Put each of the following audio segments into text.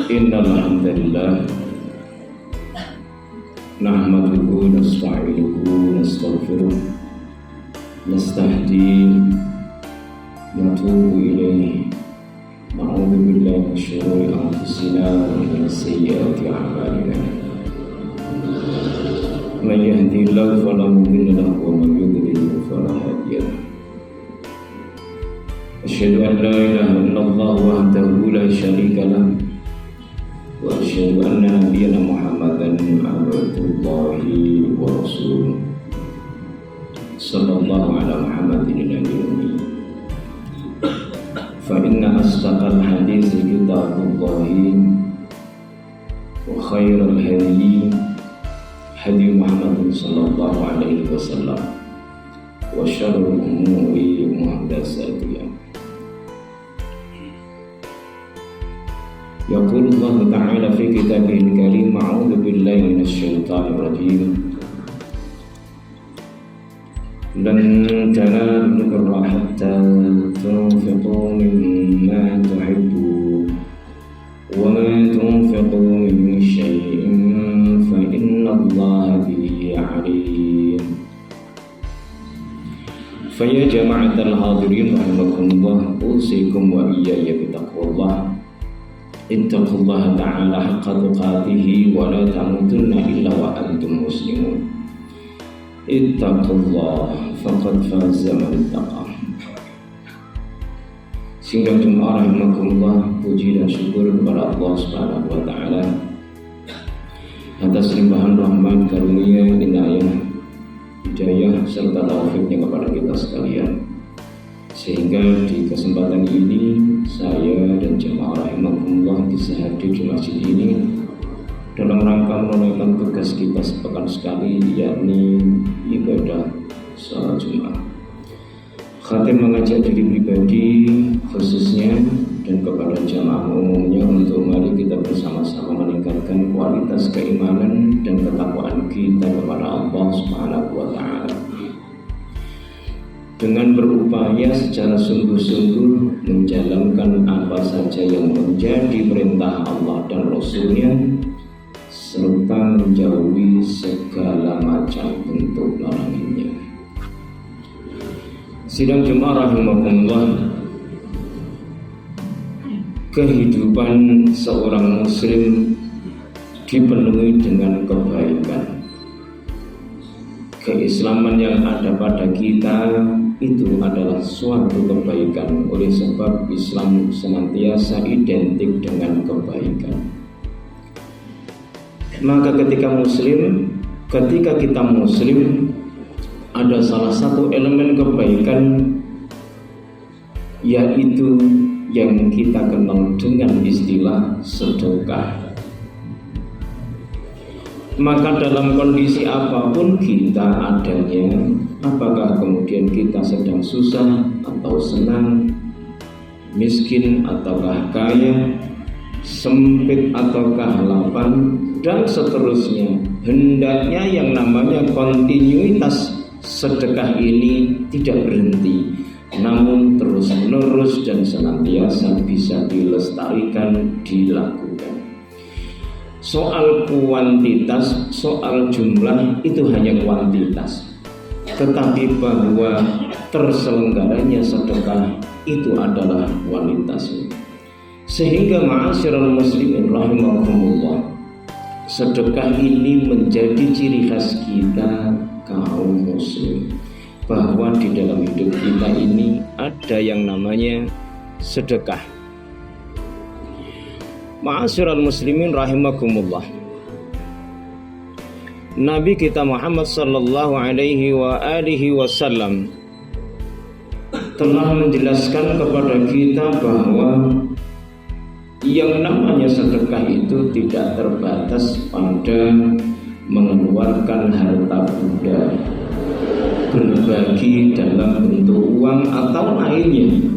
Innal hamdalillah nahmaduhu nasta'inuhu nastaghfiruh nastahdihi natubu ilaihi na'udzu billahi min syururi anfusina wa min sayyiati a'malina man yahdihillahu fala mudilla lahu wa man yudlil fala hadiya lahu asyhadu an la ilaha illallah wahdahu la syarika lahu wa asyhadu anna nabiyyana Muhammadan abdullahi wa rasuluh sallallahu ala Muhammadin nabiyyi fa inna asdaqal hadits kitabullahi wa khairal hadi hadi Muhammadin sallallahu alaihi wasallam wa syarrul umuri muhdatsatuhah. Yaqulu Allah Ta'ala fi kitabihil karim a'udzu billahi minasyaitonir rajim lan tanalul birra hatta tunfiqu mimma tuhibbun wa ma tunfiqu min syai'in fa innallaha bihi 'alim. Fa ya jama'atal hadirin rahimakumullah, usikum wa iyaya bitaqwallah. Ittaqullaha ta'ala haqqa tuqatih wa la tamutunna illa wa antum muslimun. Ittaqullaha faqad faza man ittaqa. Sehingga jemaah rahimakumullah, puji dan syukur kepada Allah Subhanahu wa taala atas limpahan rahmat, karunia, inayah, hidayah serta taufiknya kepada kita sekalian, sehingga di kesempatan ini saya dan jemaah rahimakumullah bisa hadir di masjid ini dalam rangka menunaikan tugas kita sepekan sekali, yakni ibadah salat Jumat. Khatib mengajak diri pribadi khususnya dan kepada jamaah umumnya untuk mari kita bersama-sama meningkatkan kualitas keimanan dan ketakwaan kita kepada Allah Subhanahu wa taala dengan berupaya secara sungguh-sungguh menjalankan apa saja yang menjadi perintah Allah dan Rasulnya, serta menjauhi segala macam bentuk larangannya. Sidang jemaah rahimakumullah, kehidupan seorang muslim dipenuhi dengan kebaikan. Keislaman yang ada pada kita itu adalah suatu kebaikan, oleh sebab Islam senantiasa identik dengan kebaikan. Maka ketika kita muslim, ada salah satu elemen kebaikan, yaitu yang kita kenal dengan istilah sedekah. Maka dalam kondisi apapun kita adanya, apakah kemudian kita sedang susah atau senang, miskin ataukah kaya, sempit ataukah lapang, dan seterusnya, hendaknya yang namanya kontinuitas sedekah ini tidak berhenti, namun terus menerus dan senantiasa bisa dilestarikan, dilakukan. Soal kuantitas, soal jumlah itu hanya kuantitas, tetapi bahwa terselenggaranya sedekah itu adalah kualitasnya. Sehingga ma'asyiral muslimin rahimakumullah, sedekah ini menjadi ciri khas kita kaum muslim, bahwa di dalam hidup kita ini ada yang namanya sedekah. Ma'asyiral muslimin rahimakumullah, Nabi kita Muhammad sallallahu alaihi wa alihi wasallam telah menjelaskan kepada kita bahwa yang namanya sedekah itu tidak terbatas pada mengeluarkan harta benda, berbagi dalam bentuk uang atau lainnya.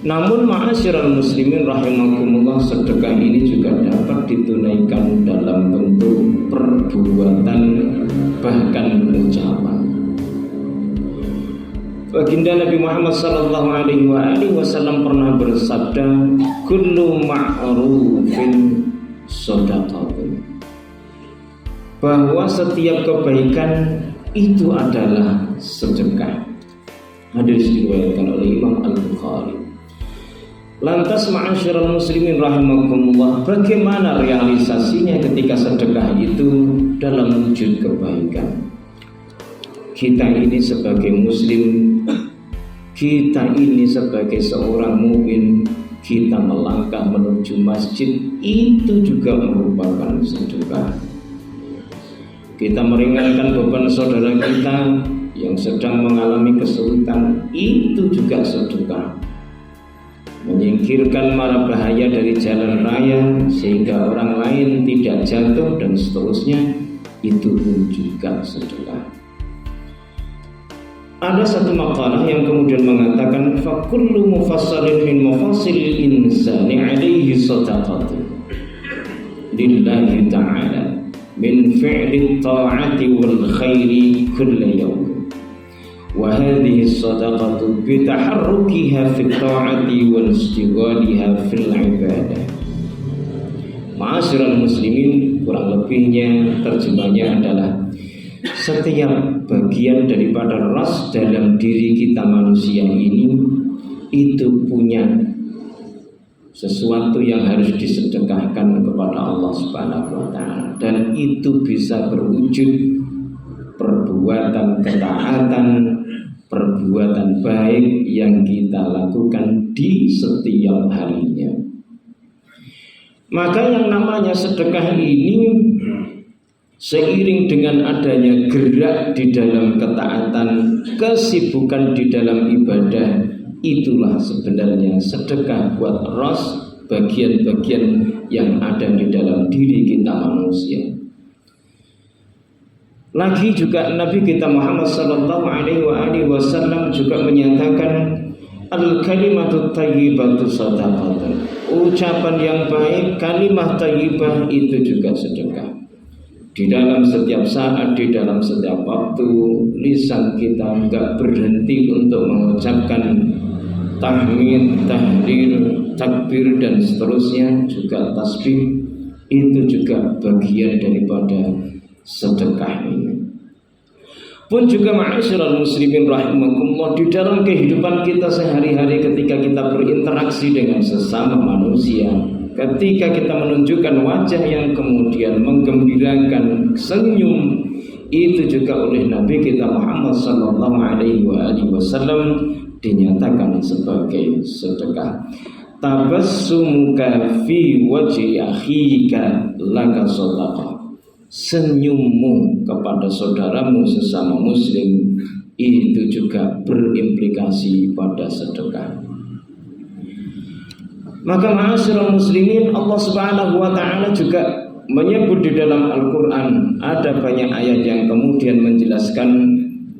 Namun ma'asyiral muslimin rahimakumullah, sedekah ini juga dapat ditunaikan dalam bentuk perbuatan bahkan ucapan. Baginda Nabi Muhammad sallallahu alaihi wasallam pernah bersabda, kullu ma'rufin shadaqatun, bahwa setiap kebaikan itu adalah sedekah. Hadis diriwayatkan oleh Imam Al-Bukhari. Lantas ma'asyiral muslimin rahimakumullah, bagaimana realisasinya ketika sedekah itu dalam wujud kebaikan? Kita ini sebagai muslim, kita ini sebagai seorang mukmin, kita melangkah menuju masjid itu juga merupakan sedekah. Kita meringankan beban saudara kita yang sedang mengalami kesulitan, itu juga sedekah. Menyingkirkan mara bahaya dari jalan raya sehingga orang lain tidak jatuh dan seterusnya, itu pun juga sedekah. Ada satu makalah yang kemudian mengatakan, fakullu mufassalin min mufassilil insani alaihi sadaqatun lillahi ta'ala min fi'li ta'ati wal khairi kulla yawm, wa hadhihi sadaqatu bi taharrukiha fi ta'ati wal istighaliha fil ibadah. Ma'asyiral muslimin, kurang lebihnya terjemahnya adalah setiap bagian daripada ras dalam diri kita manusia ini itu punya sesuatu yang harus disedekahkan kepada Allah Subhanahu wa taala, dan itu bisa berwujud perbuatan ketaatan, perbuatan baik yang kita lakukan di setiap harinya. Maka yang namanya sedekah ini seiring dengan adanya gerak di dalam ketaatan, kesibukan di dalam ibadah, itulah sebenarnya sedekah buat ras, bagian-bagian yang ada di dalam diri kita manusia. Lagi juga Nabi kita Muhammad sallallahu alaihi wasallam juga menyatakan, al-kalimatu thayyibatu shadaqatun, ucapan yang baik, kalimat thayyibah itu juga sedekah. Di dalam setiap saat, di dalam setiap waktu, lisan kita enggak berhenti untuk mengucapkan tahmid, tahlil, takbir dan seterusnya, juga tasbih, itu juga bagian daripada sedekah ini. Pun juga ma'asyiral muslimin rahimakumullah, di dalam kehidupan kita sehari-hari ketika kita berinteraksi dengan sesama manusia, ketika kita menunjukkan wajah yang kemudian menggembirakan, senyum, itu juga oleh Nabi kita Muhammad sallallahu alaihi wasallam dinyatakan sebagai sedekah. Tabassumuka fi wajhi akhika laka shadaqah. Senyummu kepada saudaramu sesama muslim itu juga berimplikasi pada sedekah. Maka ma'asyiral muslimin, Allah Subhanahu wa taala juga menyebut di dalam Al-Qur'an, ada banyak ayat yang kemudian menjelaskan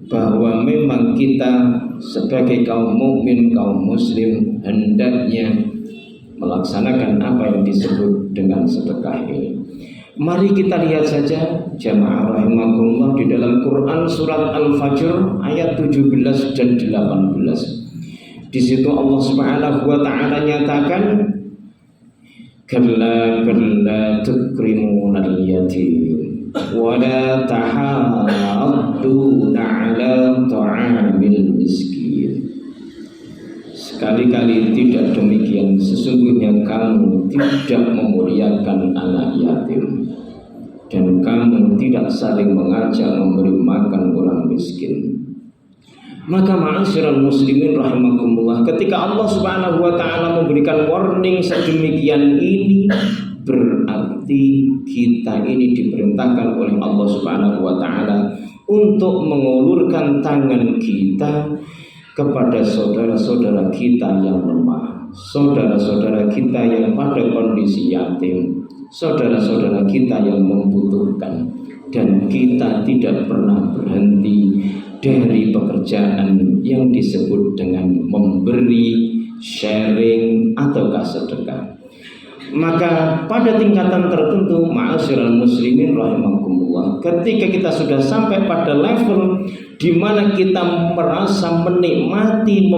bahwa memang kita sebagai kaum mukmin, kaum muslim hendaknya melaksanakan apa yang disebut dengan sedekah ini. Mari kita lihat saja jamaah rahimakumullah di dalam Quran surat Al-Fajr ayat 17 dan 18. Di situ Allah Subhanahu wa taala nyatakan, kalla balla tukrimunal yatim wa la tahadduna 'ala ta'amil miskin. Sekali-kali tidak demikian, sesungguhnya kamu tidak memuliakan anak yatim dan kamu tidak saling mengajak memberi makan orang miskin. Maka ma'asyiral muslimin rahimakumullah, ketika Allah Subhanahu wa taala memberikan warning sedemikian ini, berarti kita ini diperintahkan oleh Allah Subhanahu wa taala untuk mengulurkan tangan kita kepada saudara-saudara kita yang lemah, saudara-saudara kita yang pada kondisi yatim, saudara-saudara kita yang membutuhkan, dan kita tidak pernah berhenti dari pekerjaan yang disebut dengan memberi, sharing, ataukah sedekah. Maka pada tingkatan tertentu, ma'asyiral muslimin rahimakumullah, ketika kita sudah sampai pada level di mana kita merasa menikmati